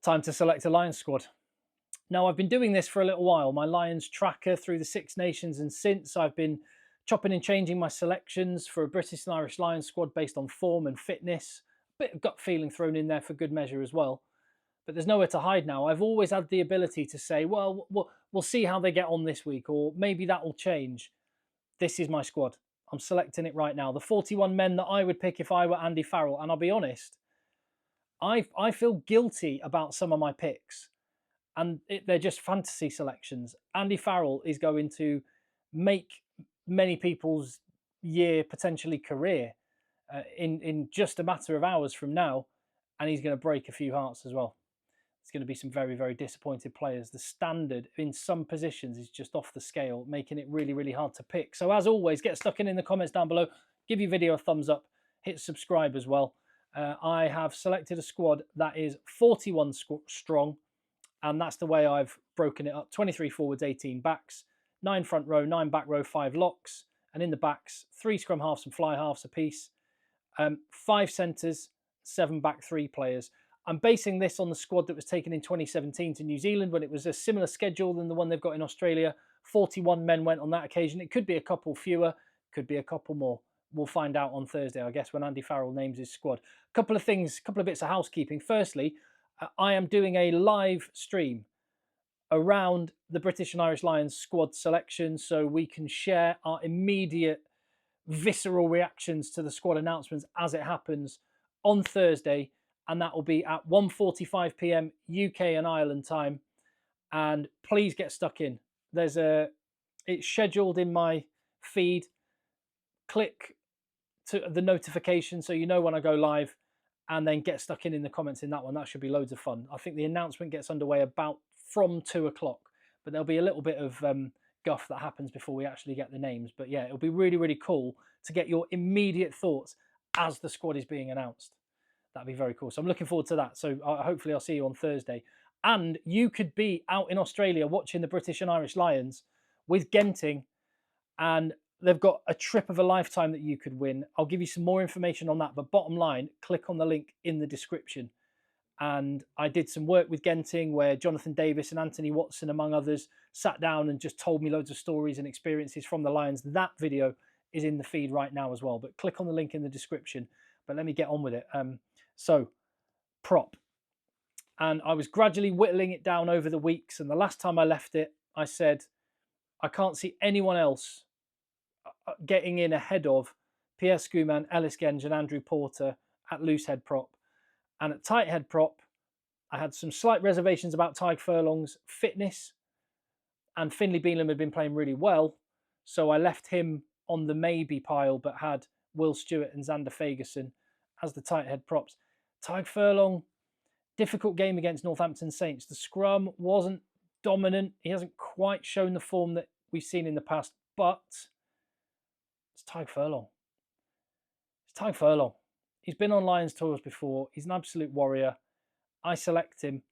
Time to select a Lions squad. Now, I've been doing this for a little while, my Lions tracker through the Six Nations, and since I've been chopping and changing my selections for a British and Irish Lions squad based on form and fitness. A bit of gut feeling thrown in there for good measure as well. But there's nowhere to hide now. I've always had the ability to say, well, we'll see how they get on this week, or maybe that will change. This is my squad. I'm selecting it right now. The 41 men that I would pick if I were Andy Farrell. And I'll be honest, I feel guilty about some of my picks, and they're just fantasy selections. Andy Farrell is going to make many people's year, potentially career, in just a matter of hours from now, and he's going to break a few hearts as well. It's going to be some very, very disappointed players. The standard in some positions is just off the scale, making it really, really hard to pick. So as always, get stuck in the comments down below. Give your video a thumbs up. Hit subscribe as well. I have selected a squad that is 41 strong, and that's the way I've broken it up. 23 forwards, 18 backs, 9 front row, 9 back row, 5 locks, and in the backs, 3 scrum halves and fly halves apiece, 5 centres, 7 back 3 players. I'm basing this on the squad that was taken in 2017 to New Zealand when it was a similar schedule than the one they've got in Australia. 41 men went on that occasion. It could be a couple fewer, could be a couple more. We'll find out on Thursday, I guess, when Andy Farrell names his squad. A couple of things, a couple of bits of housekeeping. Firstly, I am doing a live stream around the British and Irish Lions squad selection, so we can share our immediate visceral reactions to the squad announcements as it happens on Thursday, and that will be at 1:45 p.m. UK and Ireland time. And please get stuck in. It's scheduled in my feed. Click to the notification so you know when I go live, and then get stuck in the comments in that one. That should be loads of fun. I think the announcement gets underway about from 2 o'clock, but there'll be a little bit of guff that happens before we actually get the names. But yeah, it'll be really, really cool to get your immediate thoughts as the squad is being announced. That'd be very cool. So I'm looking forward to that. So hopefully I'll see you on Thursday. And you could be out in Australia watching the British and Irish Lions with Genting, and they've got a trip of a lifetime that you could win. I'll give you some more information on that. But bottom line, click on the link in the description. And I did some work with Genting where Jonathan Davis and Anthony Watson, among others, sat down and just told me loads of stories and experiences from the Lions. That video is in the feed right now as well. But click on the link in the description. But let me get on with it. So, prop. And I was gradually whittling it down over the weeks. And the last time I left it, I said, I can't see anyone else getting in ahead of Pierre Schoeman, Ellis Genge and Andrew Porter at loose head prop. And at tight head prop, I had some slight reservations about Tadhg Furlong's fitness. And Finlay Bealham had been playing really well. So I left him on the maybe pile, but had Will Stewart and Xander Fagerson as the tight head props. Tadhg Furlong, difficult game against Northampton Saints. The scrum wasn't dominant. He hasn't quite shown the form that we've seen in the past, but it's Tadhg Furlong. It's Tadhg Furlong. He's been on Lions tours before. He's an absolute warrior. I select him.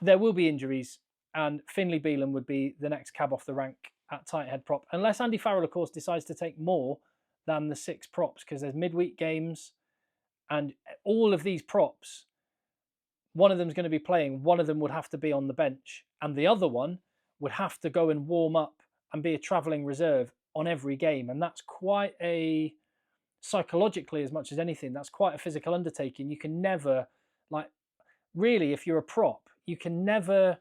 There will be injuries, and Finlay Bealham would be the next cab off the rank at tight head prop, unless Andy Farrell, of course, decides to take more than the 6 props, because there's midweek games, and all of these props, one of them's going to be playing, one of them would have to be on the bench, and the other one would have to go and warm up and be a travelling reserve on every game. And that's quite a, psychologically as much as anything, that's quite a physical undertaking. You can never, like, really, if you're a prop, you can never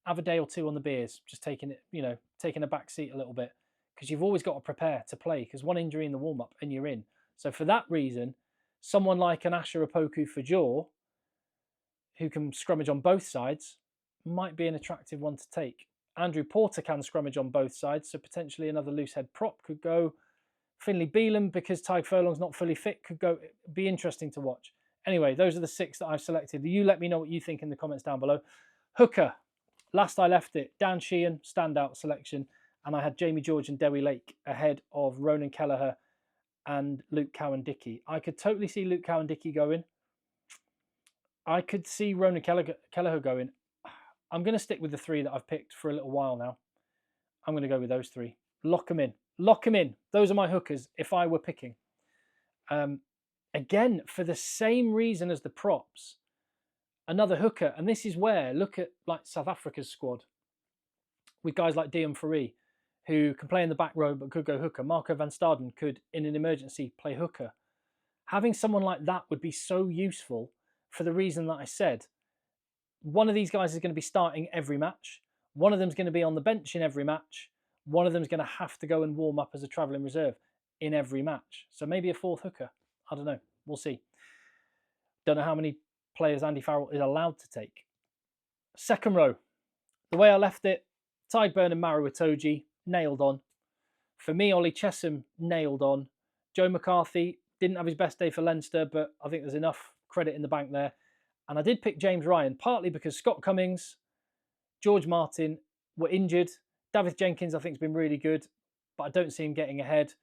have a day or two on the beers, just taking it, taking a back seat a little bit, because you've always got to prepare to play, because one injury in the warm-up and you're in. So for that reason, someone like an Asher Opoku Fajor, who can scrummage on both sides, might be an attractive one to take. Andrew Porter can scrummage on both sides, so potentially another loose head prop could go. Finlay Bealham, because Tadhg Furlong's not fully fit, could go. It'd be interesting to watch. Anyway, those are the 6 that I've selected. You let me know what you think in the comments down below. Hooker, last I left it, Dan Sheehan, standout selection, and I had Jamie George and Dewi Lake ahead of Ronan Kelleher and Luke Cowan-Dickey. I could totally see Luke Cowan-Dickey going. I could see Ronan Kelleher going. I'm going to stick with the 3 that I've picked for a little while now. I'm going to go with those 3. Lock them in. Lock them in. Those are my hookers if I were picking. Again, for the same reason as the props, another hooker. And this is where, look at like South Africa's squad with guys like Dion Farrell, who can play in the back row but could go hooker. Marco van Staden could, in an emergency, play hooker. Having someone like that would be so useful for the reason that I said. One of these guys is going to be starting every match. One of them's going to be on the bench in every match. One of them's going to have to go and warm up as a travelling reserve in every match. So maybe a fourth hooker. I don't know. We'll see. Don't know how many players Andy Farrell is allowed to take. Second row. The way I left it, Tadhg and Maro Itoje, nailed on. For me, Ollie Chessum, nailed on. Joe McCarthy didn't have his best day for Leinster, but I think there's enough credit in the bank there. And I did pick James Ryan, partly because Scott Cummings, George Martin were injured. David Jenkins, I think, has been really good, but I don't see him getting ahead.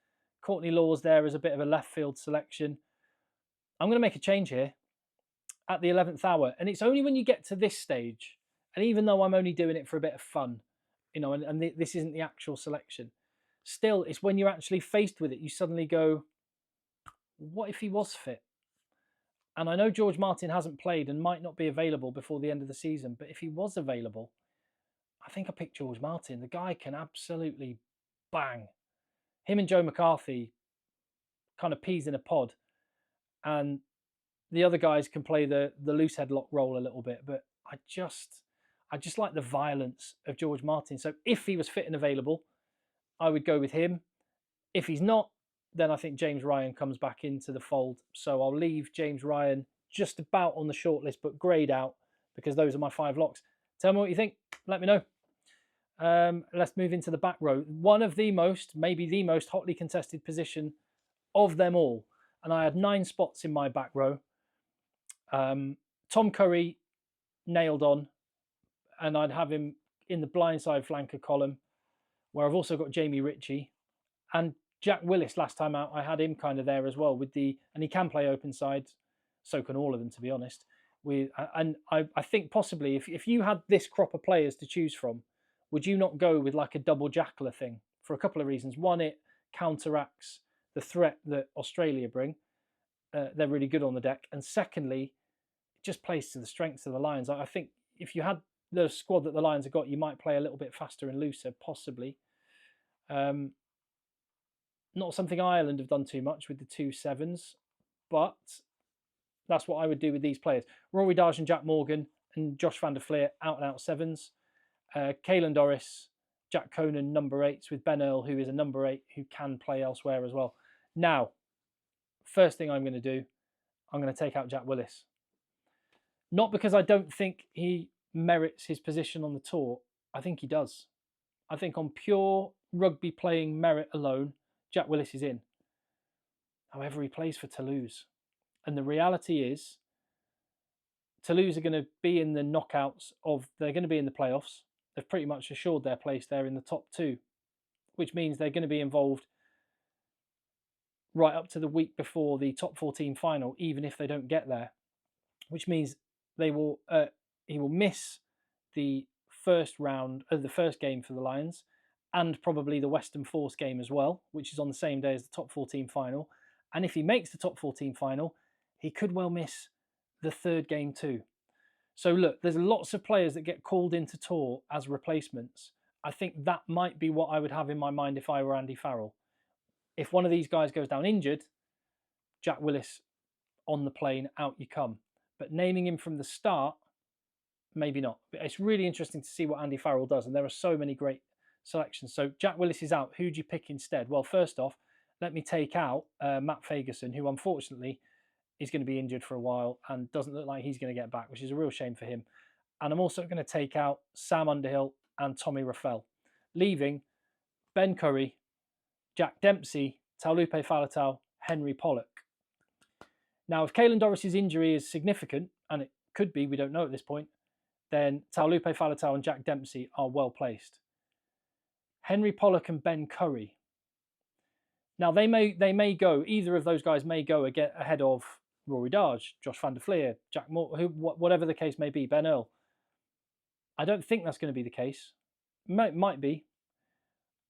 Courtney Lawes there as a bit of a left field selection. I'm going to make a change here at the 11th hour. And it's only when you get to this stage, and even though I'm only doing it for a bit of fun, you know, and this isn't the actual selection, still, it's when you're actually faced with it, you suddenly go, what if he was fit? And I know George Martin hasn't played and might not be available before the end of the season, but if he was available, I think I picked George Martin. The guy can absolutely bang. Him and Joe McCarthy, kind of peas in a pod. And the other guys can play the loose headlock role a little bit, but I just like the violence of George Martin. So if he was fit and available, I would go with him. If he's not, then I think James Ryan comes back into the fold. So I'll leave James Ryan just about on the shortlist, but greyed out, because those are my 5 locks. Tell me what you think. Let me know. Let's move into the back row. One of the most, maybe the most hotly contested position of them all. And I had 9 spots in my back row. Tom Curry nailed on, and I'd have him in the blindside flanker column, where I've also got Jamie Ritchie. And Jack Willis, last time out, I had him kind of there as well, and he can play open side, so can all of them, to be honest. And I think possibly if you had this crop of players to choose from, would you not go with like a double Jackler thing? For a couple of reasons. One, it counteracts the threat that Australia bring. They're really good on the deck. And secondly, it just plays to the strengths of the Lions. I think if you had the squad that the Lions have got, you might play a little bit faster and looser, possibly. Not something Ireland have done too much with the 2 7s, but that's what I would do with these players. Rory Darge and Jack Morgan and Josh van der Fleer, out-and-out 7s. Caelan Doris, Jack Conan, number 8s, with Ben Earl, who is a number 8 who can play elsewhere as well. Now, first thing I'm going to do, I'm going to take out Jack Willis. Not because I don't think he merits his position on the tour. I think he does. I think on pure rugby playing merit alone, Jack Willis is in. However, he plays for Toulouse. And the reality is, Toulouse are going to be in the knockouts they're going to be in the playoffs. They've pretty much assured their place there in the top 2, which means they're going to be involved right up to the week before the top 14 final, even if they don't get there, which means he will miss the first round of the first game for the Lions, and probably the Western Force game as well, which is on the same day as the top 14 final. And if he makes the top 14 final, he could well miss the third game too. So look, there's lots of players that get called into tour as replacements. I think that might be what I would have in my mind if I were Andy Farrell. If one of these guys goes down injured, Jack Willis on the plane, out you come. But naming him from the start, maybe not. But it's really interesting to see what Andy Farrell does, and there are so many great selections. So Jack Willis is out. Who do you pick instead? Well, first off, let me take out Matt Fagerson, who unfortunately is going to be injured for a while and doesn't look like he's going to get back, which is a real shame for him. And I'm also going to take out Sam Underhill and Tommy Raffel, leaving Ben Curry, Jack Dempsey, Taulupe Faletau, Henry Pollock. Now, if Caelan Doris's injury is significant, and it could be, we don't know at this point, then Taulupe Faletau and Jack Dempsey are well placed. Henry Pollock and Ben Curry. Now, they may go, either of those guys may go ahead of Rory Darge, Josh van der Fleer, Jack Moore, whatever the case may be, Ben Earl. I don't think that's going to be the case. Might be.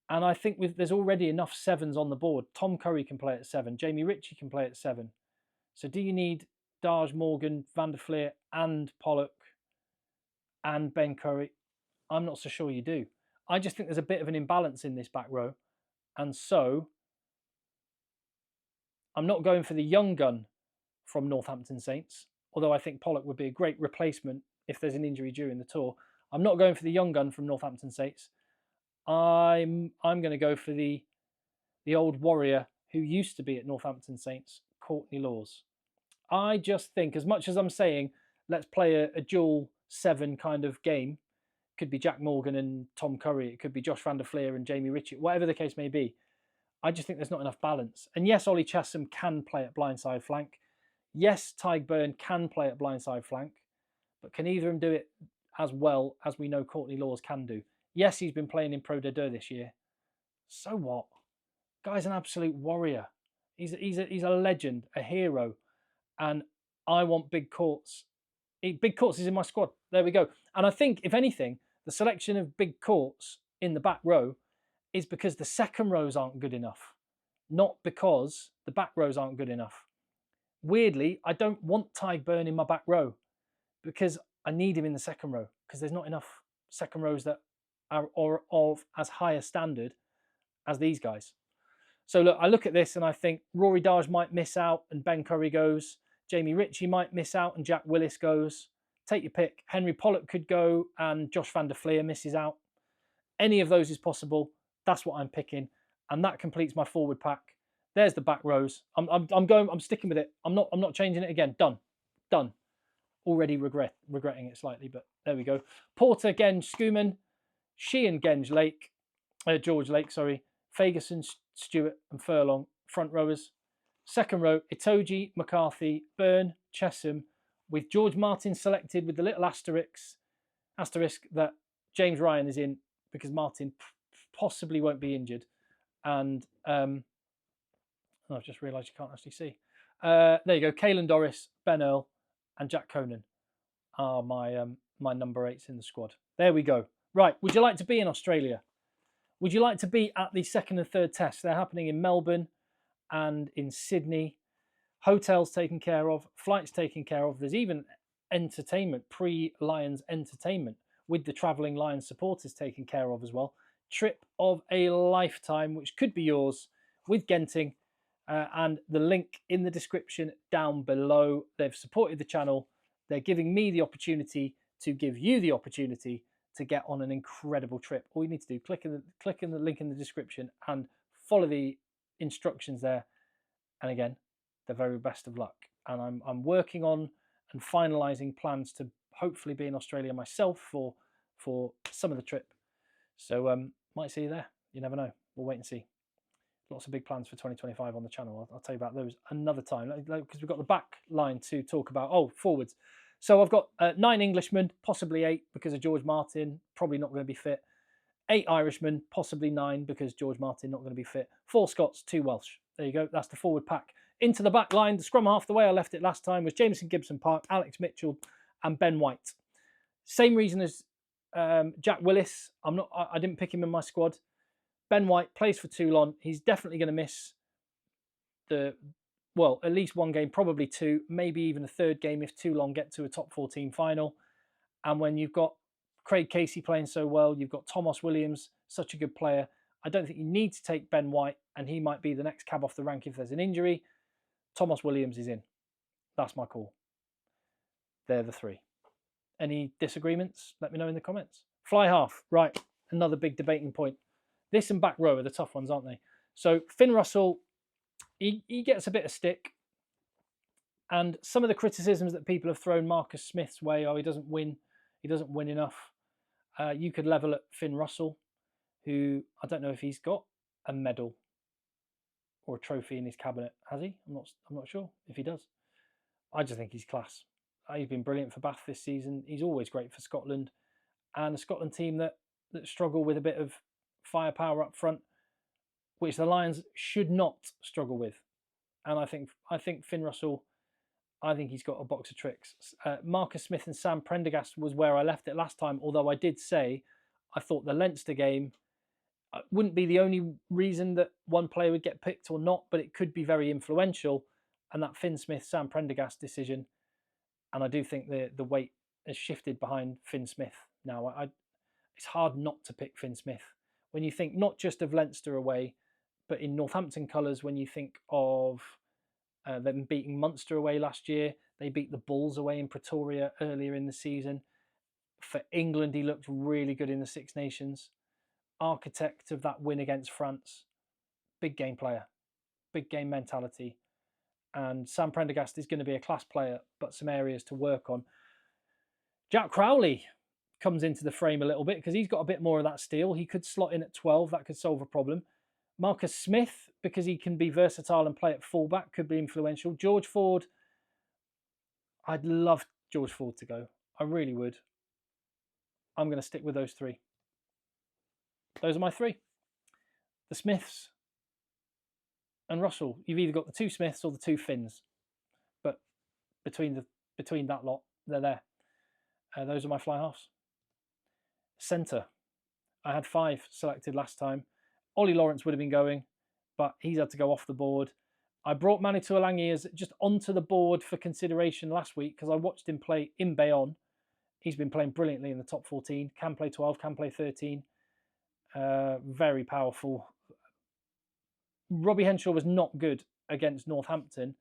And I think there's already enough 7s on the board. Tom Curry can play at 7. Jamie Ritchie can play at 7. So do you need Darge, Morgan, Van der Fleer and Pollock and Ben Curry, I'm not so sure you do. I just think there's a bit of an imbalance in this back row. And so I'm not going for the young gun from Northampton Saints, although I think Pollock would be a great replacement if there's an injury during the tour. I'm not going for the young gun from Northampton Saints. I'm going to go for the old warrior who used to be at Northampton Saints, Courtney Laws. I just think, as much as I'm saying, let's play a dual 7 kind of game, could be Jack Morgan and Tom Curry, it could be Josh van der Fleer and Jamie Ritchie, whatever the case may be. I just think there's not enough balance. And yes, Ollie Chesham can play at blindside flank. Yes, Tyg Byrne can play at blindside flank, but can either of them do it as well as we know Courtney Laws can do? Yes, he's been playing in Pro D2 this year. So what? Guy's an absolute warrior. He's a legend, a hero. And I want Big Courts. Big Courts is in my squad. There we go. And I think, if anything, the selection of Big Courts in the back row is because the second rows aren't good enough, not because the back rows aren't good enough. Weirdly, I don't want Tyg Byrne in my back row because I need him in the second row because there's not enough second rows that are of as high a standard as these guys. So look, I look at this and I think Rory Darge might miss out and Ben Curry goes. Jamie Ritchie might miss out and Jack Willis goes. Take your pick. Henry Pollock could go and Josh van der Fleer misses out. Any of those is possible. That's what I'm picking. And that completes my forward pack. There's the back rows. I'm sticking with it. I'm not changing it again. Done. Already regretting it slightly, but there we go. Porter, Genge, Schumann, Sheehan, Genge, George Lake, sorry. Fagerson, Stewart and Furlong, front rowers. Second row, Itoje, McCarthy, Byrne, Chesham, with George Martin selected with the little asterisk that James Ryan is in because Martin possibly won't be injured. And I've just realised you can't actually see. There you go. Caelan Doris, Ben Earl, and Jack Conan are my number 8s in the squad. There we go. Right. Would you like to be in Australia? Would you like to be at the second and third tests? They're happening in Melbourne and in Sydney. Hotels taken care of, flights taken care of. There's even entertainment, pre-Lions entertainment with the travelling Lions supporters taken care of as well. Trip of a lifetime, which could be yours with Genting. And the link in the description down below. They've supported the channel. They're giving me the opportunity to give you the opportunity to get on an incredible trip. All you need to do, click in the link in the description and follow the instructions there. And again, the very best of luck. And I'm working on and finalising plans to hopefully be in Australia myself for some of the trip. So might see you there. You never know. We'll wait and see. Lots of big plans for 2025 on the channel. I'll tell you about those another time because we've got the back line to talk about. Oh, forwards. So I've got 9 Englishmen, possibly 8 because of George Martin, probably not going to be fit. 8 Irishmen, possibly 9 because George Martin not going to be fit. 4 Scots, 2 Welsh. There you go. That's the forward pack. Into the back line, the scrum half the way I left it last time was Jameson Gibson Park, Alex Mitchell, and Ben White. Same reason as Jack Willis. I didn't pick him in my squad. Ben White plays for Toulon. He's definitely going to miss at least 1 game, probably 2, maybe even a 3rd game if Toulon get to a top 14 final. And when you've got Craig Casey playing so well, you've got Thomas Williams, such a good player. I don't think you need to take Ben White, and he might be the next cab off the rank if there's an injury. Thomas Williams is in. That's my call. They're the 3. Any disagreements? Let me know in the comments. Fly half. Right. Another big debating point. This and back row are the tough ones, aren't they? So Finn Russell, he gets a bit of stick. And some of the criticisms that people have thrown Marcus Smith's way, he doesn't win enough. You could level at Finn Russell, who I don't know if he's got a medal or a trophy in his cabinet. Has he? I'm not sure if he does. I just think he's class. He's been brilliant for Bath this season. He's always great for Scotland, and a Scotland team that struggle with a bit of firepower up front, which the Lions should not struggle with. And I think Finn Russell, I think he's got a box of tricks. Marcus Smith and Sam Prendergast was where I left it last time, although I did say I thought the Leinster game wouldn't be the only reason that one player would get picked or not, but it could be very influential. And that Finn Smith, Sam Prendergast decision And I do think the weight has shifted behind Finn Smith now. It's hard not to pick Finn Smith. When you think not just of Leinster away, but in Northampton colours, when you think of them beating Munster away last year, they beat the Bulls away in Pretoria earlier in the season. For England, he looked really good in the Six Nations. Architect of that win against France. Big game player, big game mentality. And Sam Prendergast is going to be a class player, but some areas to work on. Jack Crowley comes into the frame a little bit because he's got a bit more of that steel. He could slot in at 12. That could solve a problem. Marcus Smith, because he can be versatile and play at fullback, could be influential. George Ford, I'd love George Ford to go. I really would. I'm going to stick with those three. Those are my three. The Smiths and Russell. You've either got the two Smiths or the two Finns. But between that lot, they're there. Those are my fly halves. Centre. I had 5 selected last time. Ollie Lawrence would have been going, but he's had to go off the board. I brought Manitou Alangi as just onto the board for consideration last week because I watched him play in Bayonne. He's been playing brilliantly in the top 14. Can play 12, can play 13. Very powerful. Robbie Henshaw was not good against Northampton.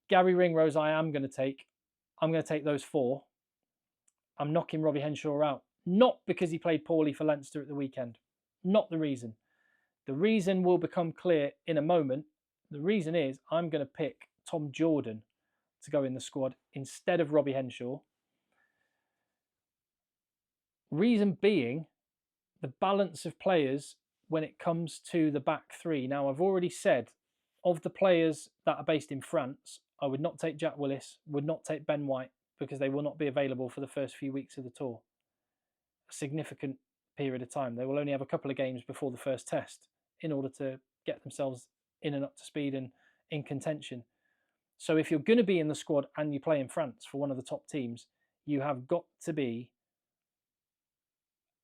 Gary Ringrose I am going to take. I'm going to take those 4. I'm knocking Robbie Henshaw out. Not because he played poorly for Leinster at the weekend. Not the reason. The reason will become clear in a moment. The reason is I'm going to pick Tom Jordan to go in the squad instead of Robbie Henshaw. Reason being the balance of players when it comes to the back 3. Now, I've already said of the players that are based in France, I would not take Jack Willis, would not take Ben White because they will not be available for the first few weeks of the tour. A significant period of time. They will only have a couple of games before the first test in order to get themselves in and up to speed and in contention. So if you're going to be in the squad and you play in France for one of the top teams, you have got to be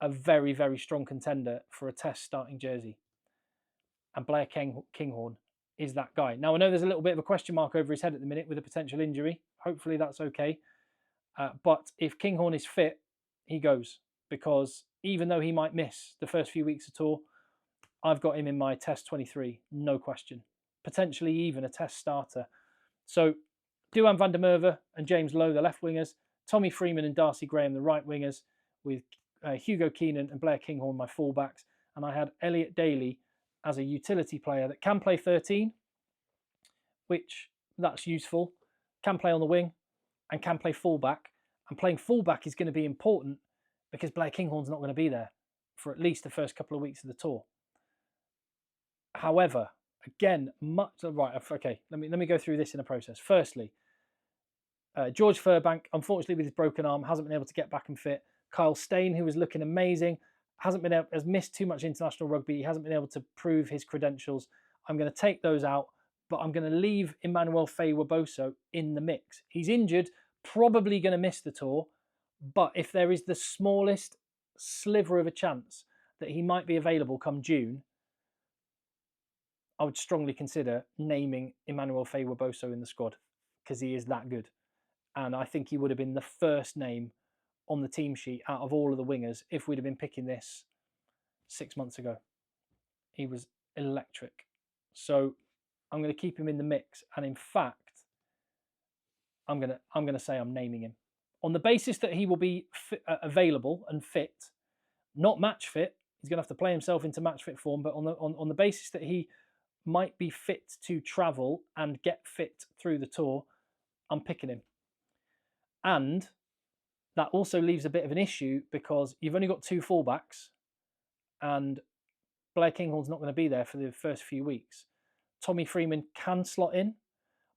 a very, very strong contender for a test starting jersey. And Blair Kinghorn is that guy. Now, I know there's a little bit of a question mark over his head at the minute with a potential injury. Hopefully that's okay. But if Kinghorn is fit, he goes. Because even though he might miss the first few weeks of tour, I've got him in my test 23, no question. Potentially even a test starter. So, Duhan van der Merwe and James Lowe, the left wingers. Tommy Freeman and Darcy Graham, the right wingers. With Hugo Keenan and Blair Kinghorn, my fullbacks. And I had Elliot Daly as a utility player that can play 13, which that's useful. Can play on the wing and can play fullback. And playing fullback is going to be important because Blair Kinghorn's not going to be there for at least the first couple of weeks of the tour. However, again, okay, let me go through this in a process. Firstly, George Furbank, unfortunately with his broken arm, hasn't been able to get back and fit. Kyle Steyn, who was looking amazing, has missed too much international rugby. He hasn't been able to prove his credentials. I'm going to take those out, but I'm going to leave Emmanuel Faye-Waboso in the mix. He's injured, probably going to miss the tour, but if there is the smallest sliver of a chance that he might be available come June, I would strongly consider naming Emmanuel Faye-Waboso in the squad because he is that good. And I think he would have been the first name on the team sheet out of all of the wingers if we'd have been picking this 6 months ago. He was electric. So I'm going to keep him in the mix. And in fact, I'm going to say I'm naming him. On the basis that he will be available and fit, not match fit. He's going to have to play himself into match fit form, but on the basis that he might be fit to travel and get fit through the tour, I'm picking him. And that also leaves a bit of an issue because you've only got 2 fullbacks and Blair Kinghorn's not going to be there for the first few weeks. Tommy Freeman can slot in.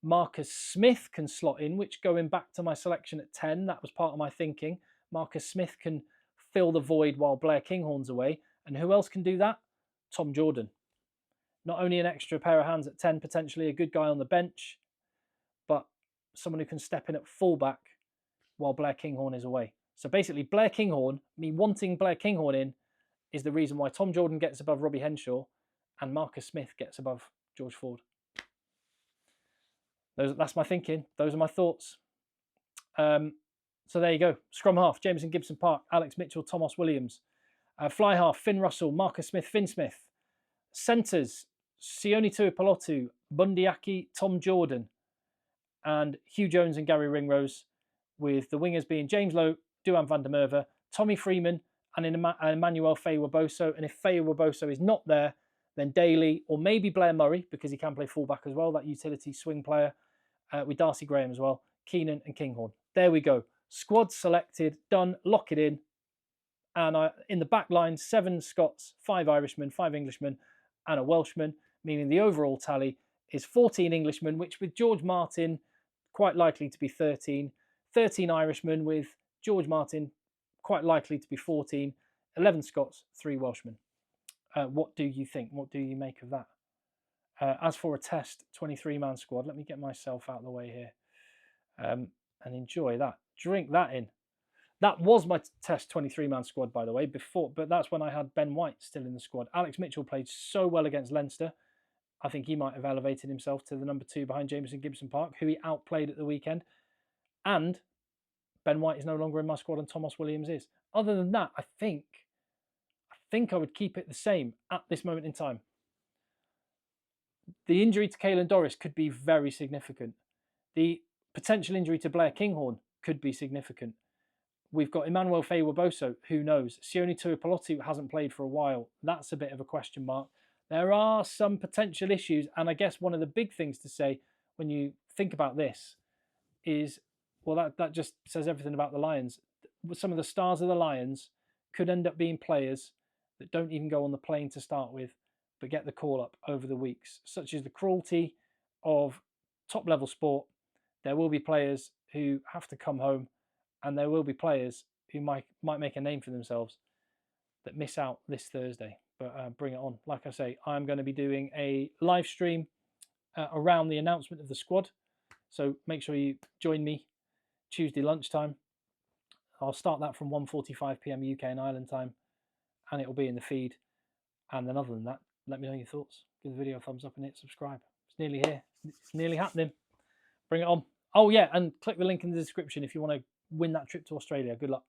Marcus Smith can slot in, which going back to my selection at 10, that was part of my thinking. Marcus Smith can fill the void while Blair Kinghorn's away. And who else can do that? Tom Jordan. Not only an extra pair of hands at 10, potentially a good guy on the bench, but someone who can step in at fullback while Blair Kinghorn is away. So basically, Blair Kinghorn, me wanting Blair Kinghorn in, is the reason why Tom Jordan gets above Robbie Henshaw and Marcus Smith gets above George Ford. That's my thinking. Those are my thoughts. So there you go. Scrum half, Jameson Gibson Park, Alex Mitchell, Thomas Williams. Fly half, Finn Russell, Marcus Smith, Finn Smith. Centres, Sione Tuipulotu, Bundyaki, Tom Jordan, and Hugh Jones and Gary Ringrose, with the wingers being James Lowe, Duan van der Merwe, Tommy Freeman, and Emmanuel Faye-Waboso. And if Faye-Waboso is not there, then Daly, or maybe Blair Murray, because he can play fullback as well, that utility swing player, with Darcy Graham as well, Keenan and Kinghorn. There we go. Squad selected, done, lock it in. And in the back line, 7 Scots, 5 Irishmen, 5 Englishmen, and a Welshman, meaning the overall tally is 14 Englishmen, which with George Martin, quite likely to be 13. 13 Irishmen with George Martin, quite likely to be 14. 11 Scots, 3 Welshmen. What do you think? What do you make of that? As for a test 23-man squad, let me get myself out of the way here and enjoy that. Drink that in. That was my test 23-man squad, by the way, before, but that's when I had Ben White still in the squad. Alex Mitchell played so well against Leinster. I think he might have elevated himself to the number 2 behind Jameson Gibson Park, who he outplayed at the weekend. And Ben White is no longer in my squad and Thomas Williams is. Other than that, I think I would keep it the same at this moment in time. The injury to Caelan Doris could be very significant. The potential injury to Blair Kinghorn could be significant. We've got Emmanuel Faye-Waboso, who knows? Sione Tuipulotu hasn't played for a while. That's a bit of a question mark. There are some potential issues, and I guess one of the big things to say when you think about this is, well, that just says everything about the Lions. Some of the stars of the Lions could end up being players that don't even go on the plane to start with, but get the call up over the weeks, such as the cruelty of top-level sport. There will be players who have to come home, and there will be players who might make a name for themselves that miss out this Thursday. But bring it on. Like I say, I'm going to be doing a live stream around the announcement of the squad. So make sure you join me Tuesday lunchtime. I'll start that from 1:45 p.m. UK and Ireland time, and it will be in the feed. And then other than that, let me know your thoughts. Give the video a thumbs up and hit subscribe. It's nearly here. It's nearly happening. Bring it on. Oh, yeah, and click the link in the description if you want to win that trip to Australia. Good luck.